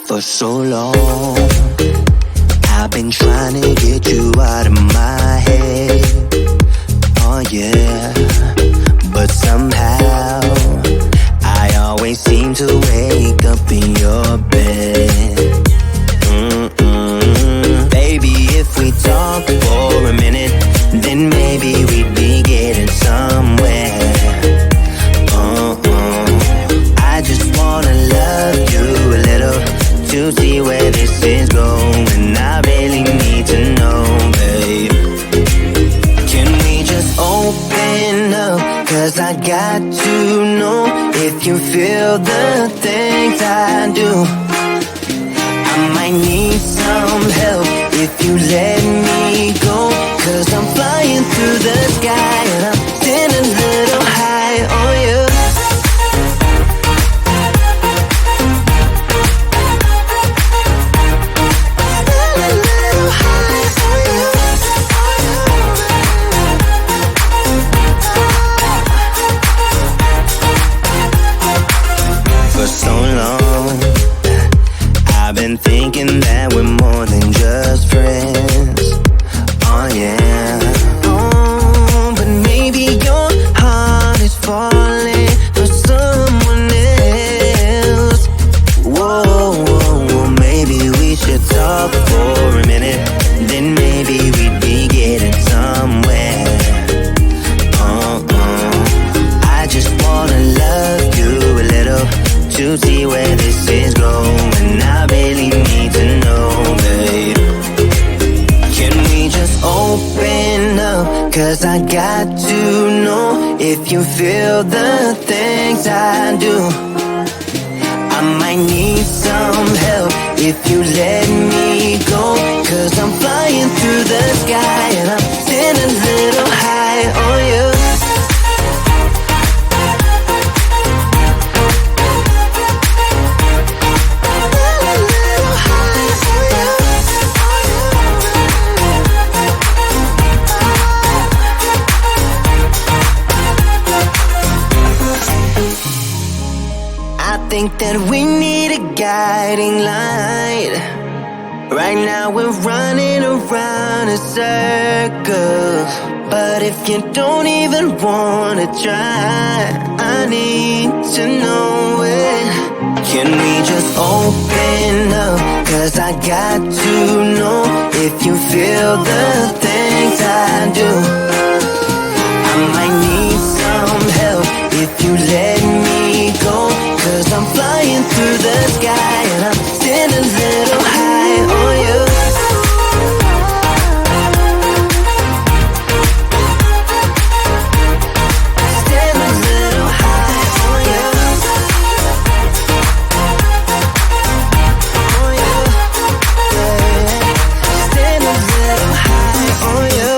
For so long I've been trying to get you out of my head. Oh yeah. But somehow I always seem to wake up in your bed. Baby, if we talk for a minute, then maybe we'd be getting somewhere. I just wanna love you a little to see where this is going. I really need to know, babe. Can we just open up? Cause I got to know if you feel the things I do. I might need some help if you let me go. Cause I'm flying through the sky and I'm getting a little high on you. For so long I've been thinking that we're more than just friends. Oh yeah. Oh, but maybe your heart is falling for someone else. Whoa, whoa, whoa, maybe we should talk for a minute. Then maybe we'd be getting somewhere. I just wanna love you a little to see where this is going. I really need to know, babe. Can we just open up? Cause I got to know if you feel the things I do. I might need some help if you let me go. Cause I'm flying through the sky and I'm sitting a little high on you. I think that we need a guiding light. Right now we're running around in circles. But if you don't even wanna try, I need to know it. Can we just open up? Cause I got to know if you feel the things I do. I might need some help if you let me go. Cause I'm flying through the sky and I'm still a little high on you. Still a little high on you. On you. Yeah. Still a little high on you.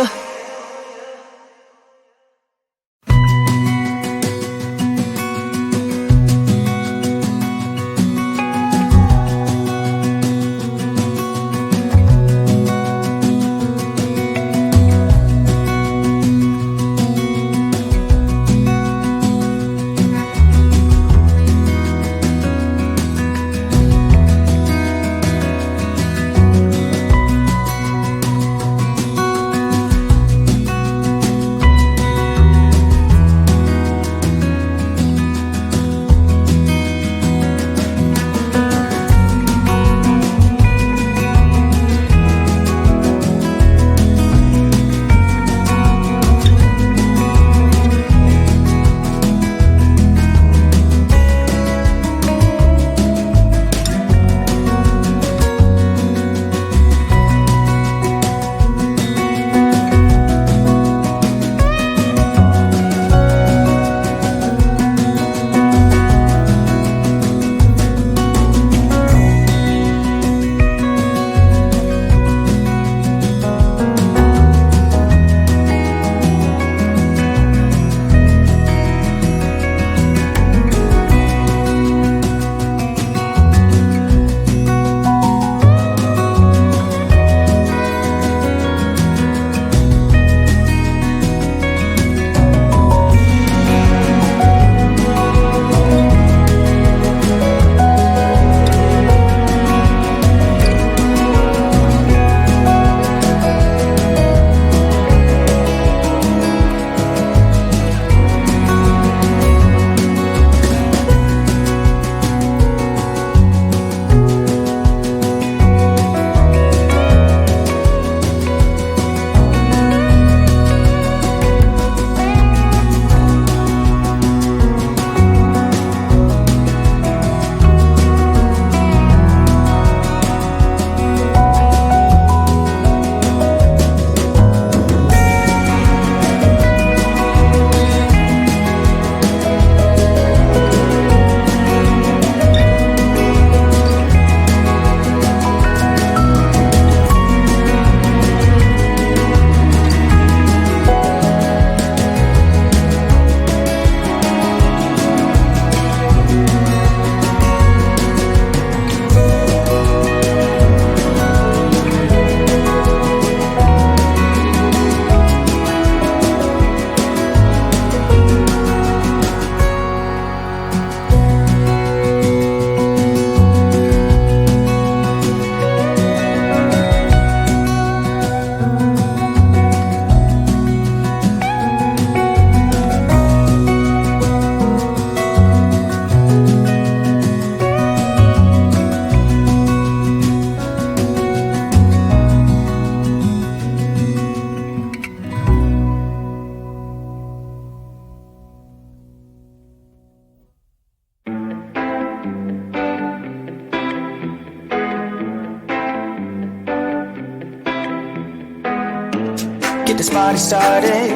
this party started.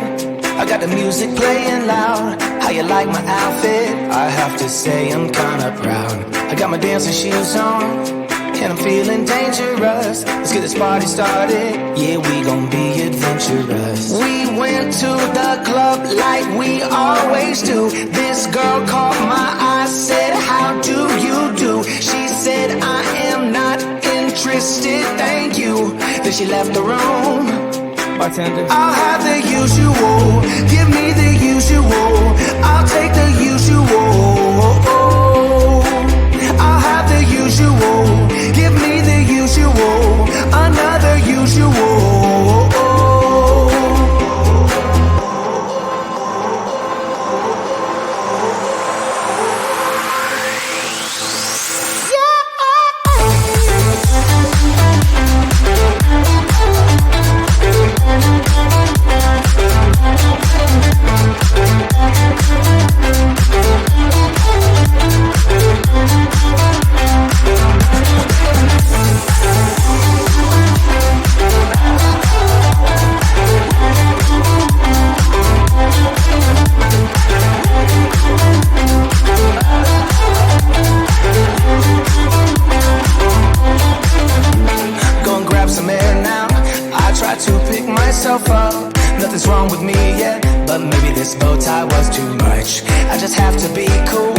I got the music playing loud. How you like my outfit? I have to say I'm kinda proud. I got my dancing shoes on, and I'm feeling dangerous. Let's get this party started. Yeah, we gon' be adventurous. We went to the club like we always do. This girl caught my eye, said, how do you do? She said, I am not interested, thank you. Then she left the room. Bartender, I'll have the usual. Give me the usual. I'll take the usual. I'll have the usual. Give me the usual. Another usual. Nothing's wrong with me, yeah, but maybe this bow tie was too much. I just have to be cool,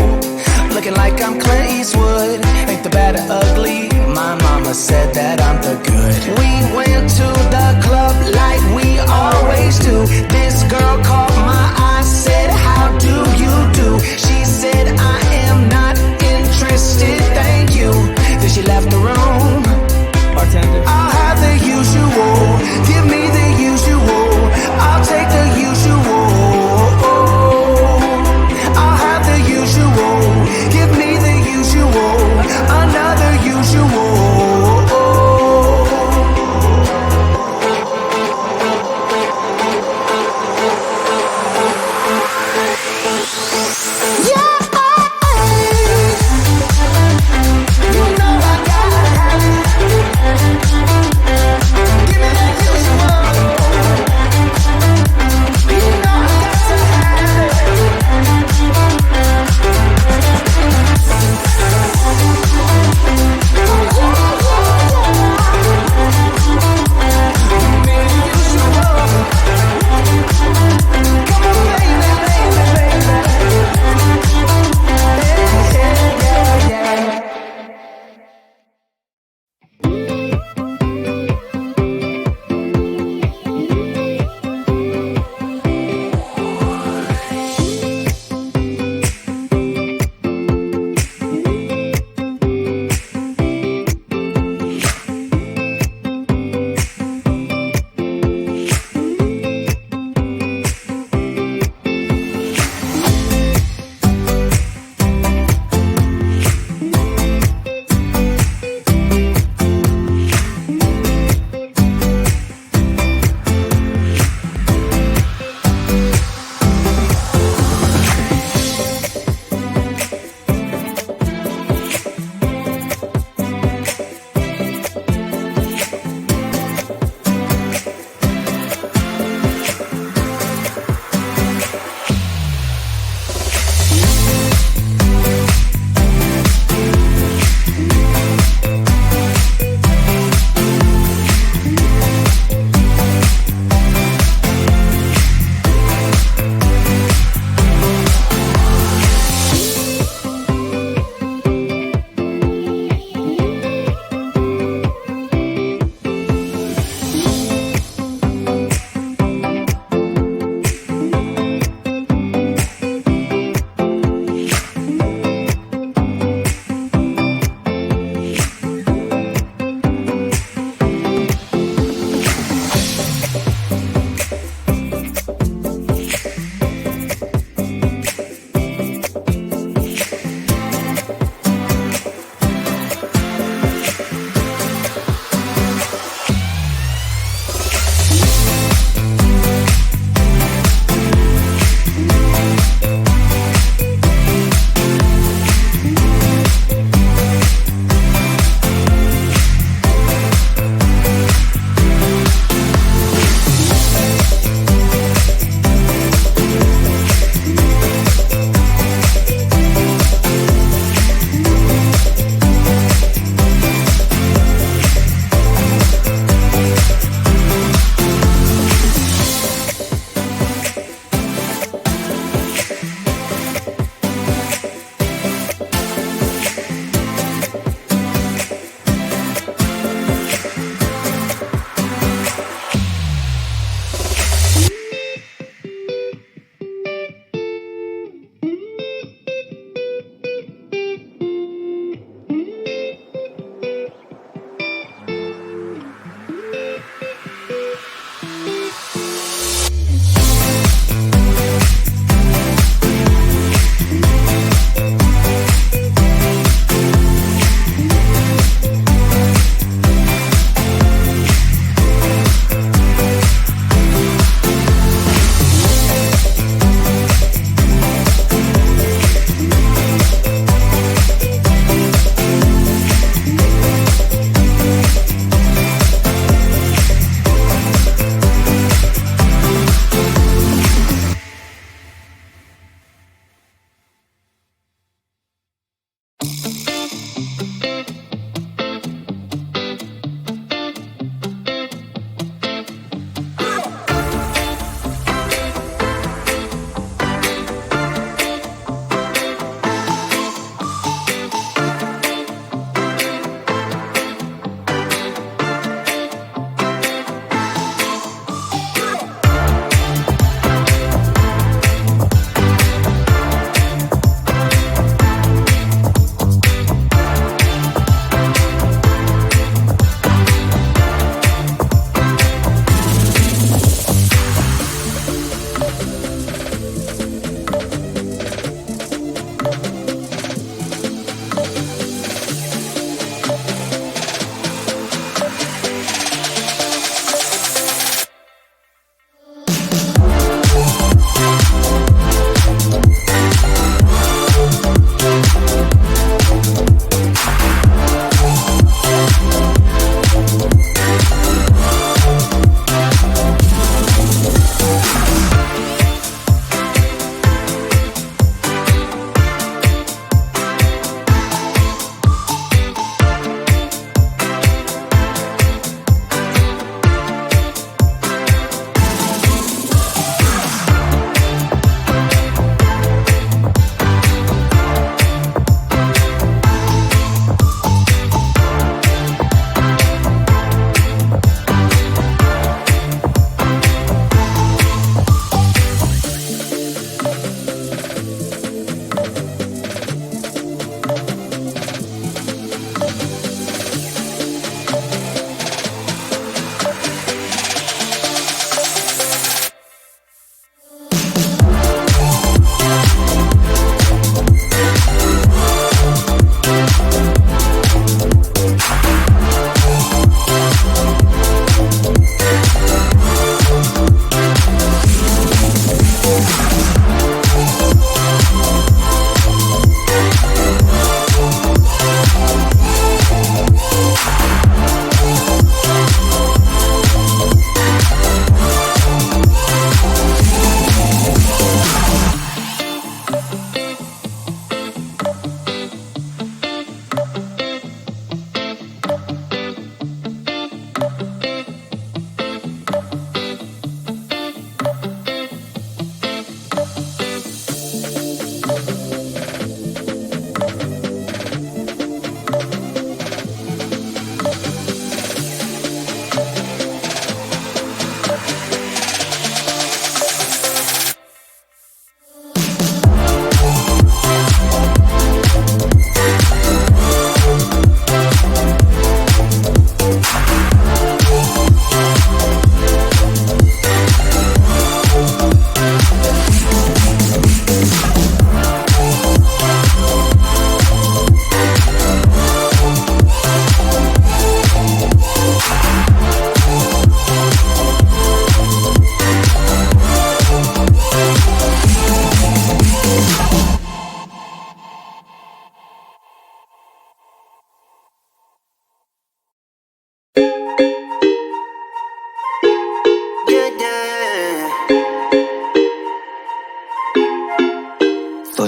looking like I'm Clint Eastwood. Ain't the bad or ugly, my mama said that I'm the good. We went to the club like we always do. This girl caught my eye, said, how do you do? She said, I am not interested, thank you. Then she left the room. Bartender, I'll have the usual. Give me the usual. I'll take the usual. I'll have the usual. Give me the usual. Another usual.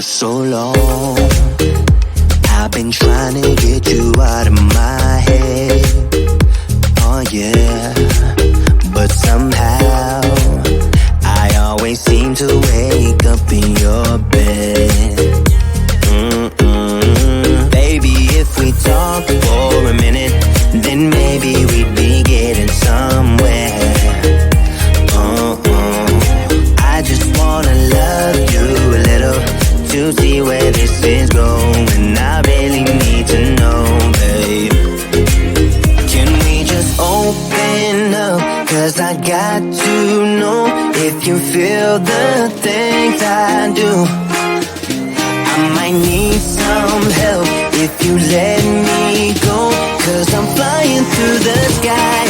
so long. I've been trying to get you out of my head. Oh yeah, but somehow I always seem to wake up in your bed. Baby, if we talk for a minute, then maybe we'd be getting somewhere. I just wanna love you a little to see where this is going. I really need to know, babe. Can we just open up? 'Cause I got to know if you feel the things I do. I might need some help if you let me go. 'Cause I'm flying through the sky